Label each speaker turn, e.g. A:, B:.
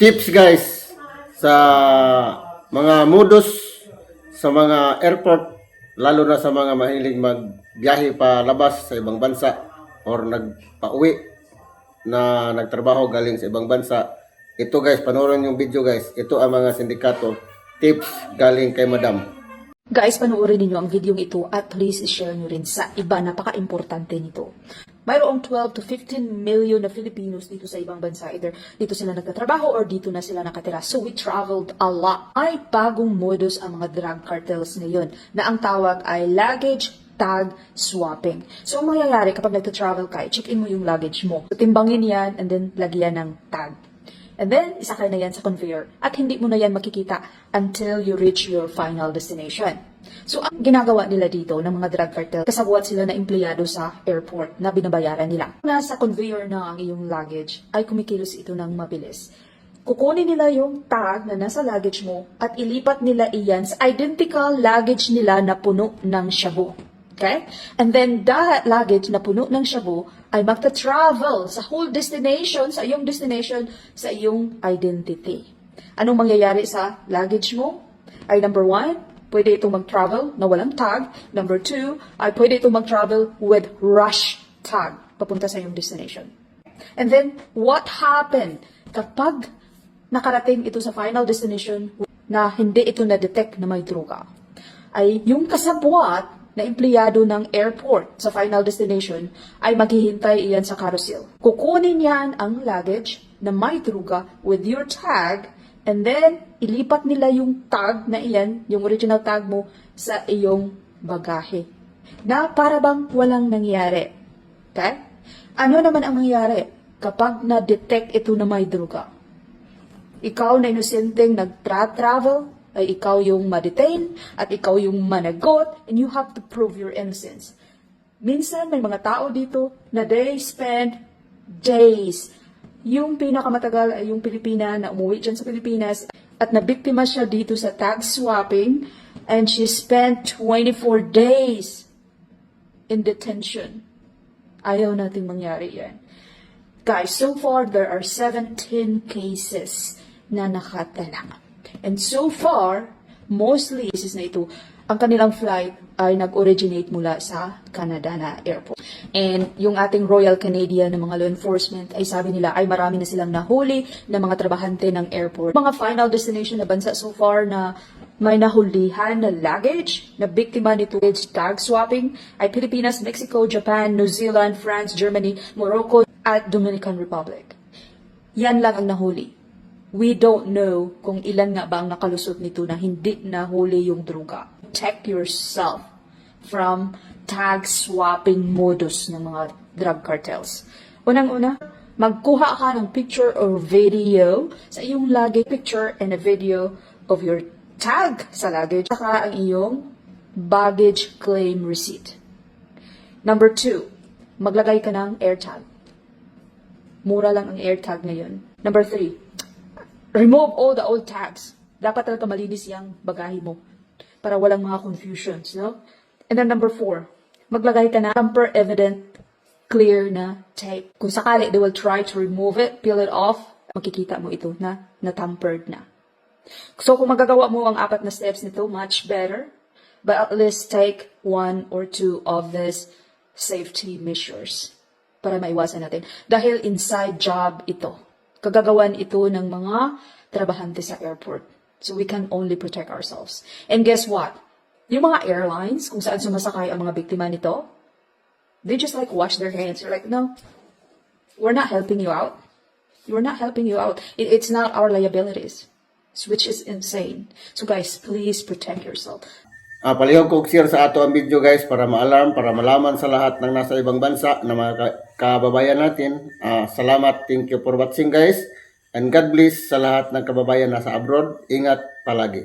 A: tips guys sa mga modus sa mga airport, lalo na sa mga mahilig magbiyahe pa labas sa ibang bansa or nagpauwi na nagtrabaho galing sa ibang bansa. Ito guys, panoorin yung video guys. Ito ang mga sindikato tips galing kay Madam.
B: Guys, panoorin ninyo ang video ito at please share nyo rin sa iba. Napaka-importante nito. Mayroong 12 to 15 million na Filipinos dito sa ibang bansa. Either dito sila nagtatrabaho or dito na sila nakatira. So we traveled a lot. Ay bagong modus ang mga drug cartels ngayon na ang tawag ay luggage tag swapping. So ang mangyayari kapag nagta-travel ka, check-in mo yung luggage mo. So, timbangin yan and then lagyan ng tag. And then, isakay na yan sa conveyor. At hindi mo na yan makikita until you reach your final destination. So, ang ginagawa nila dito ng mga drug cartel, kasabwat sila na empleyado sa airport na binabayaran nila. Nasa conveyor na ang iyong luggage, ay kumikilos ito ng mabilis. Kukunin nila yung tag na nasa luggage mo at ilipat nila iyan sa identical luggage nila na puno ng shabu. Okay? And then, that luggage na puno ng shabu ay magta-travel sa whole destination, sa iyong destination, sa iyong identity. Anong mangyayari sa luggage mo? Ay number 1, pwede itong mag-travel na walang tag. Number 2, ay pwede itong mag-travel with rush tag papunta sa iyong destination. And then, what happened kapag nakarating ito sa final destination na hindi ito na-detect na may droga? Ay yung kasabwat na empleyado ng airport sa final destination ay maghihintay iyan sa carousel. Kukunin yan ang luggage na may droga with your tag and then ilipat nila yung tag na iyan, yung original tag mo, sa iyong bagahe. Na para bang walang nangyari. Okay? Ano naman ang nangyari kapag na-detect ito na may droga? Ikaw na inosenteng nag-travel, ay ikaw yung ma-detain at ikaw yung managot and you have to prove your innocence. Minsan may mga tao dito na they spend days. Yung pinakamatagal ay yung Pilipina na umuwi dyan sa Pilipinas at nabiktima siya dito sa tag swapping and she spent 24 days in detention. Ayaw nating mangyari yan. Guys, so far there are 17 cases na nakatala. And so far, mostly cases na ito, ang kanilang flight ay nag-originate mula sa Canada na airport. And yung ating Royal Canadian na mga law enforcement ay sabi nila ay marami na silang nahuli na mga trabahante ng airport. Mga final destination na bansa so far na may nahulihan na luggage na biktima nito tag swapping ay Pilipinas, Mexico, Japan, New Zealand, France, Germany, Morocco at Dominican Republic. Yan lang ang nahuli. We don't know kung ilan nga ba ang nakalusot nito na hindi nahuli yung droga. Protect yourself from tag swapping modus ng mga drug cartels. Unang-una, magkuha ka ng picture or video sa iyong luggage, picture and a video of your tag sa luggage, saka ang iyong baggage claim receipt. Number 2, maglagay ka ng AirTag. Mura lang ang AirTag ngayon. Number 3, remove all the old tags. Dapat talaga malinis yung bagahe mo para walang mga confusions, no? And then number 4, maglagay ka na tamper evident clear na tape. Kung sakali they will try to remove it, peel it off, makikita mo ito na tampered na. So kung magagawa mo ang 4 na steps nito, much better. But at least take 1 or 2 of these safety measures para maiwasan natin. Dahil inside job ito. Kagagawan ito ng mga trabahante sa airport. So we can only protect ourselves. And guess what? Yung mga airlines, kung saan sumasakay ang mga biktima nito, they just like wash their hands. They're like, no, we're not helping you out. We're not helping you out. It's not our liabilities. Which is insane. So guys, please protect yourself.
A: Palihog ko share sa ato ang video guys para ma-alarm, para malaman sa lahat ng nasa ibang bansa na mga kababayan natin. Salamat, thank you for watching guys. And God bless sa lahat ng kababayan nasa abroad. Ingat palagi.